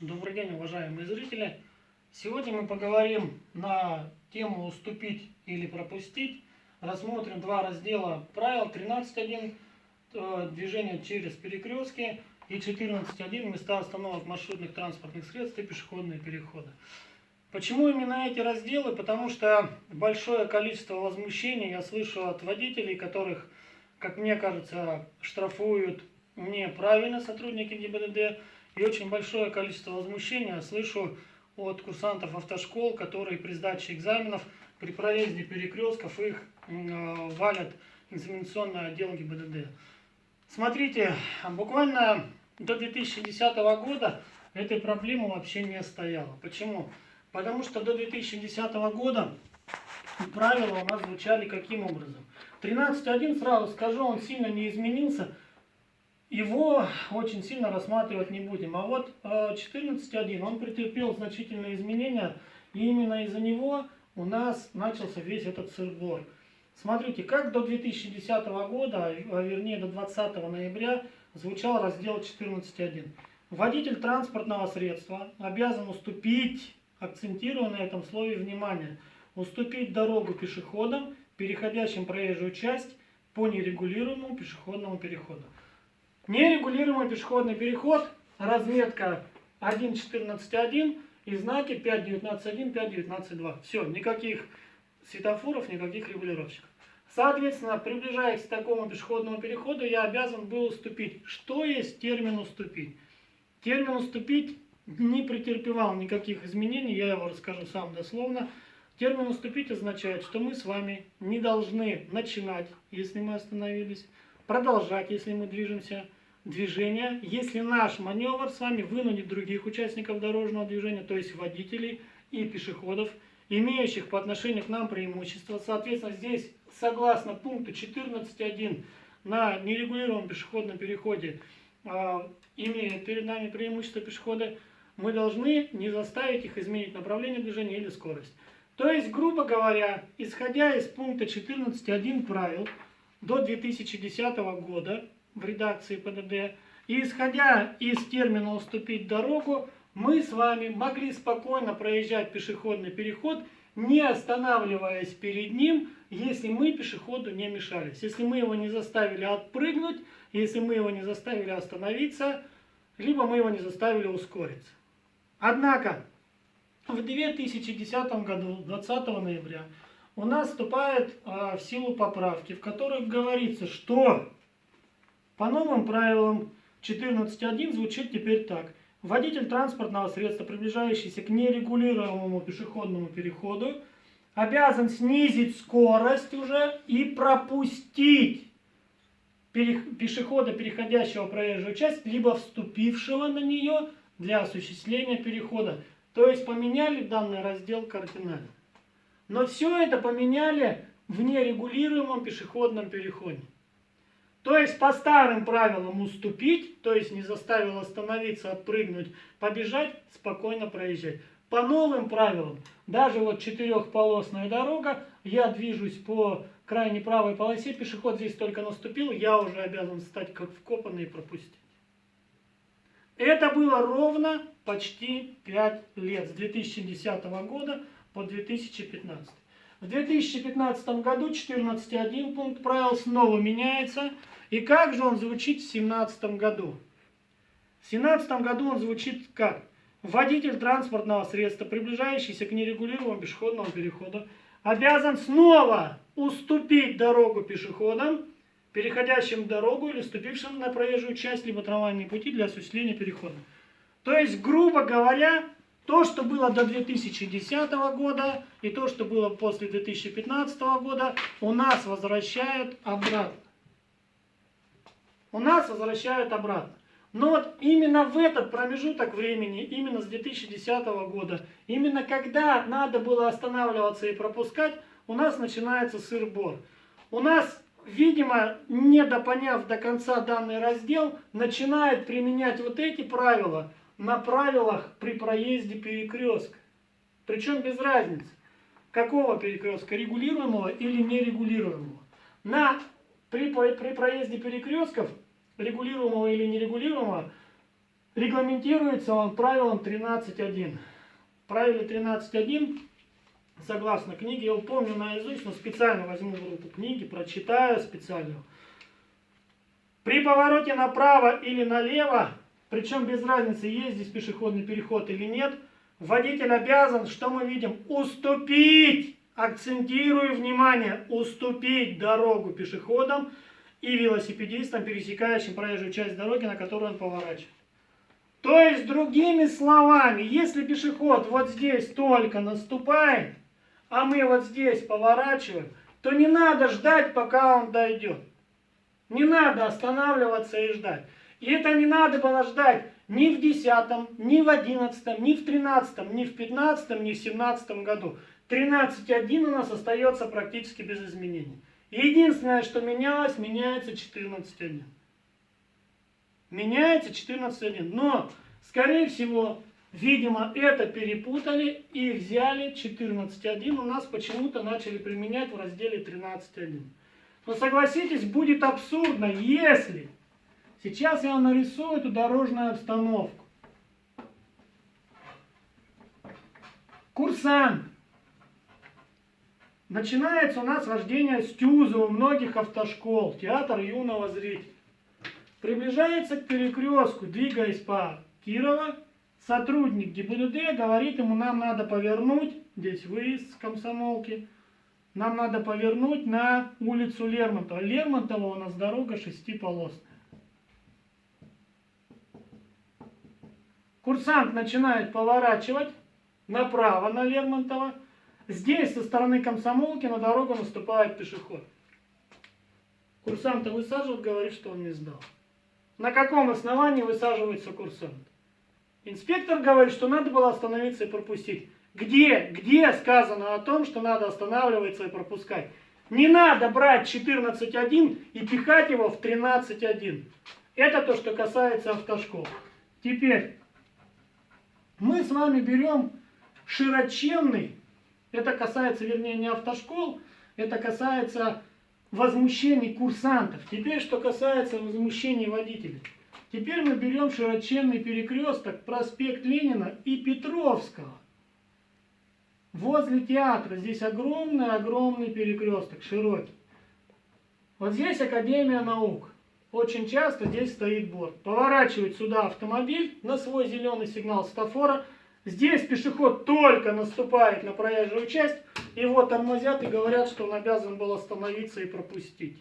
Добрый день, уважаемые зрители! Сегодня мы поговорим на тему «Уступить или пропустить». Рассмотрим два раздела правил: 13.1 движение через перекрестки и 14.1 места остановок маршрутных транспортных средств и пешеходные переходы. Почему именно эти разделы? Потому что большое количество возмущений я слышу от водителей, которых, как мне кажется, штрафуют неправильно сотрудники ГИБДД. И очень большое количество возмущения я слышу от курсантов автошкол, которые при сдаче экзаменов, при проезде перекрестков их валят экзаменационный отдел ГИБДД. Смотрите, буквально до 2010 года этой проблемы вообще не стояло. Почему? Потому что до 2010 года правила у нас звучали каким образом? 13.1, сразу скажу, он сильно не изменился. Его очень сильно рассматривать не будем. А вот 14.1, он претерпел значительные изменения. И именно из-за него у нас начался весь этот сыр-бор. Смотрите, как до 2010 года, а вернее до 20 ноября, звучал раздел 14.1. Водитель транспортного средства обязан уступить, акцентирую на этом слове внимание, уступить дорогу пешеходам, переходящим проезжую часть по нерегулируемому пешеходному переходу. Нерегулируемый пешеходный переход, разметка 1.14.1 и знаки 5.19.1, 5.19.2. Все, никаких светофоров, никаких регулировщиков. Соответственно, приближаясь к такому пешеходному переходу, я обязан был уступить. Что есть термин «уступить»? Термин «уступить» не претерпевал никаких изменений, я его расскажу сам дословно. Термин «уступить» означает, что мы с вами не должны начинать, если мы остановились, продолжать, если мы движемся, движение, если наш маневр с вами вынудит других участников дорожного движения, то есть водителей и пешеходов, имеющих по отношению к нам преимущество. Соответственно, здесь, согласно пункту 14.1, на нерегулируемом пешеходном переходе, имея перед нами преимущество пешехода, мы должны не заставить их изменить направление движения или скорость. То есть, грубо говоря, исходя из пункта 14.1 правил до 2010 года в редакции ПДД, и исходя из термина «уступить дорогу», мы с вами могли спокойно проезжать пешеходный переход, не останавливаясь перед ним, если мы пешеходу не мешались. Если мы его не заставили отпрыгнуть, если мы его не заставили остановиться, либо мы его не заставили ускориться. Однако, в 2010 году, 20 ноября, у нас вступает в силу поправки, в которых говорится, что по новым правилам 14.1 звучит теперь так. Водитель транспортного средства, приближающийся к нерегулируемому пешеходному переходу, обязан снизить скорость уже и пропустить пешехода, переходящего проезжую часть, либо вступившего на нее для осуществления перехода. То есть поменяли данный раздел кардинально. Но все это поменяли в нерегулируемом пешеходном переходе. То есть по старым правилам уступить, то есть не заставил остановиться, отпрыгнуть, побежать, спокойно проезжать. По новым правилам, даже вот четырехполосная дорога, я движусь по крайней правой полосе, пешеход здесь только наступил, я уже обязан встать как вкопанный и пропустить. Это было ровно почти 5 лет, с 2010 года по 2015. В 2015 году 14.1 пункт правил снова меняется. И как же он звучит в 2017 году? В 2017 году он звучит как? Водитель транспортного средства, приближающийся к нерегулируемому пешеходному переходу, обязан снова уступить дорогу пешеходам, переходящим дорогу или ступившим на проезжую часть либо трамвайные пути для осуществления перехода. То есть, грубо говоря, то, что было до 2010 года и то, что было после 2015 года, у нас возвращают обратно. Но вот именно в этот промежуток времени, именно с 2010 года, именно когда надо было останавливаться и пропускать, у нас начинается сыр-бор. У нас, видимо, недопоняв до конца данный раздел, начинает применять вот эти правила на правилах при проезде перекрестка. Причем без разницы, какого перекрестка, регулируемого или нерегулируемого. При проезде перекрестков, регулируемого или нерегулируемого, Регламентируется он правилом 13.1. В правиле 13.1, согласно книге, я помню наизусть, но специально возьму в руку книги, прочитаю специально. При повороте направо или налево, причем без разницы, есть здесь пешеходный переход или нет, водитель обязан, что мы видим, уступить, акцентирую внимание, уступить дорогу пешеходам и велосипедистам, пересекающим проезжую часть дороги, на которую он поворачивает. То есть, другими словами, если пешеход вот здесь только наступает, а мы вот здесь поворачиваем, то не надо ждать, пока он дойдет. Не надо останавливаться и ждать. И это не надо было ждать ни в 10-м, ни в 11-м, ни в 13-м, ни в 15-м, ни в 17-м году. 13.1 у нас остается практически без изменений. Единственное, что менялось, меняется 14.1. Меняется 14.1. Но, скорее всего, видимо, это перепутали и взяли 14.1. У нас почему-то начали применять в разделе 13.1. Но согласитесь, будет абсурдно, если... Сейчас я вам нарисую эту дорожную обстановку. Курсант. Начинается у нас вождение с ТЮЗа у многих автошкол, театр юного зрителя. Приближается к перекрестку, двигаясь по Кирова, сотрудник ГИБДД говорит ему, нам надо повернуть, здесь выезд с Комсомолки, нам надо повернуть на улицу Лермонтова. Лермонтова у нас дорога шестиполосная. Курсант начинает поворачивать направо на Лермонтова. Здесь со стороны Комсомолки на дорогу наступает пешеход. Курсанта высаживают, говорит, что он не сдал. На каком основании высаживается курсант? Инспектор говорит, что надо было остановиться и пропустить. Где сказано о том, что надо останавливаться и пропускать? Не надо брать 14.1 и пихать его в 13.1. Это то, что касается автошкол. Теперь мы с вами берем широченный, это касается, вернее, не автошкол, это касается возмущений курсантов. Теперь, что касается возмущений водителей. Теперь мы берем широченный перекресток, проспект Ленина и Петровского. Возле театра здесь огромный перекресток, широкий. Вот здесь Академия наук. Очень часто здесь стоит борт. Поворачивает сюда автомобиль на свой зеленый сигнал светофора. Здесь пешеход только наступает на проезжую часть. Его тормозят и говорят, что он обязан был остановиться и пропустить.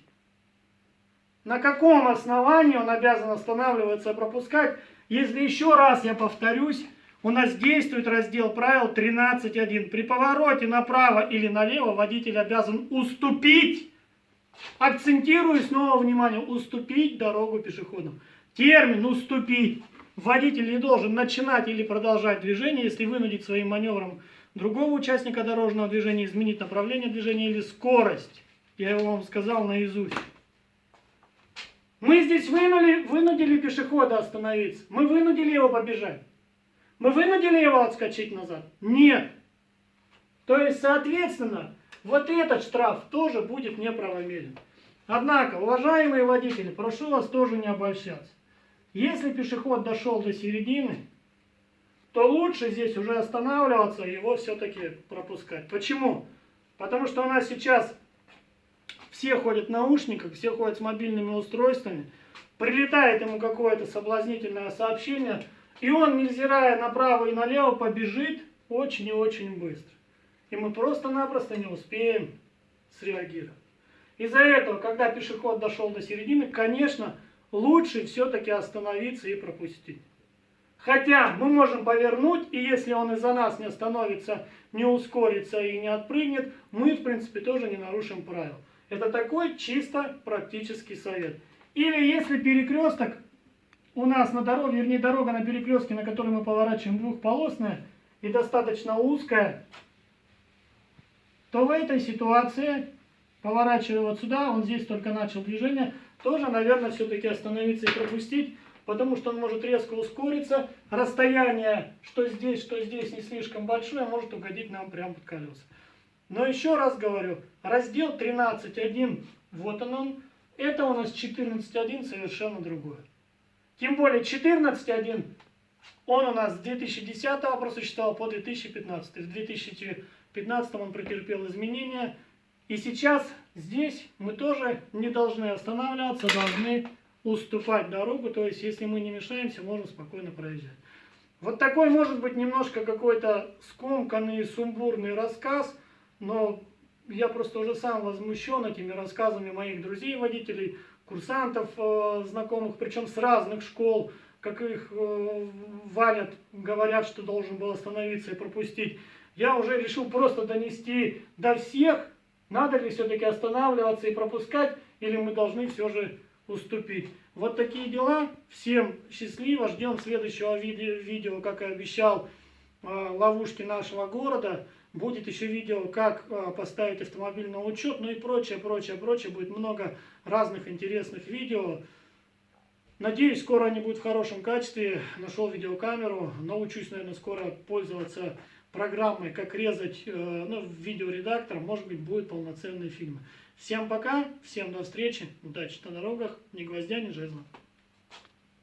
На каком основании он обязан останавливаться и пропускать? Если еще раз я повторюсь, у нас действует раздел правил 13.1. При повороте направо или налево водитель обязан уступить. Акцентирую снова внимание, уступить дорогу пешеходам. Термин уступить. Водитель не должен начинать или продолжать движение, если вынудить своим маневром другого участника дорожного движения изменить направление движения или скорость. Я его вам сказал наизусть. Мы здесь вынудили пешехода остановиться. Мы вынудили его побежать. Мы вынудили его отскочить назад? Нет. То есть, соответственно, вот этот штраф тоже будет неправомерен. Однако, уважаемые водители, прошу вас тоже не обольщаться. Если пешеход дошел до середины, то лучше здесь уже останавливаться и его все-таки пропускать. Почему? Потому что у нас сейчас все ходят в наушниках, все ходят с мобильными устройствами, прилетает ему какое-то соблазнительное сообщение, и он, невзирая направо и налево, побежит очень и очень быстро. И мы просто-напросто не успеем среагировать. Из-за этого, когда пешеход дошел до середины, конечно, лучше все-таки остановиться и пропустить. Хотя мы можем повернуть, и если он из-за нас не остановится, не ускорится и не отпрыгнет, мы, в принципе, тоже не нарушим правил. Это такой чисто практический совет. Или если перекресток у нас на дороге, вернее дорога на перекрестке, на которой мы поворачиваем, двухполосная и достаточно узкая, то в этой ситуации, поворачивая вот сюда, он здесь только начал движение, тоже, наверное, все-таки остановиться и пропустить, потому что он может резко ускориться, расстояние, что здесь не слишком большое, может угодить нам прямо под колеса. Но еще раз говорю, раздел 13.1, вот он, это у нас 14.1 совершенно другое. Тем более 14.1, он у нас с 2010 просуществовал по 2015. В 2015 он претерпел изменения. И сейчас здесь мы тоже не должны останавливаться, должны уступать дорогу. То есть, если мы не мешаемся, можем спокойно проезжать. Вот такой может быть немножко какой-то скомканный, сумбурный рассказ, но я просто уже сам возмущен этими рассказами моих друзей, водителей, курсантов, знакомых, причем с разных школ, как их валят, говорят, что должен был остановиться и пропустить. Я уже решил просто донести до всех, надо ли все-таки останавливаться и пропускать, или мы должны все же уступить. Вот такие дела. Всем счастливо. Ждем следующего видео, как и обещал, ловушки нашего города. Будет еще видео, как поставить автомобиль на учет, ну и прочее, прочее, прочее. Будет много разных интересных видео. Надеюсь, скоро они будут в хорошем качестве. Нашел видеокамеру. Научусь, наверное, скоро пользоваться программой, как резать, ну, видеоредактор. Может быть, будет полноценный фильм. Всем пока, всем до встречи. Удачи на дорогах. Ни гвоздя, ни жезла.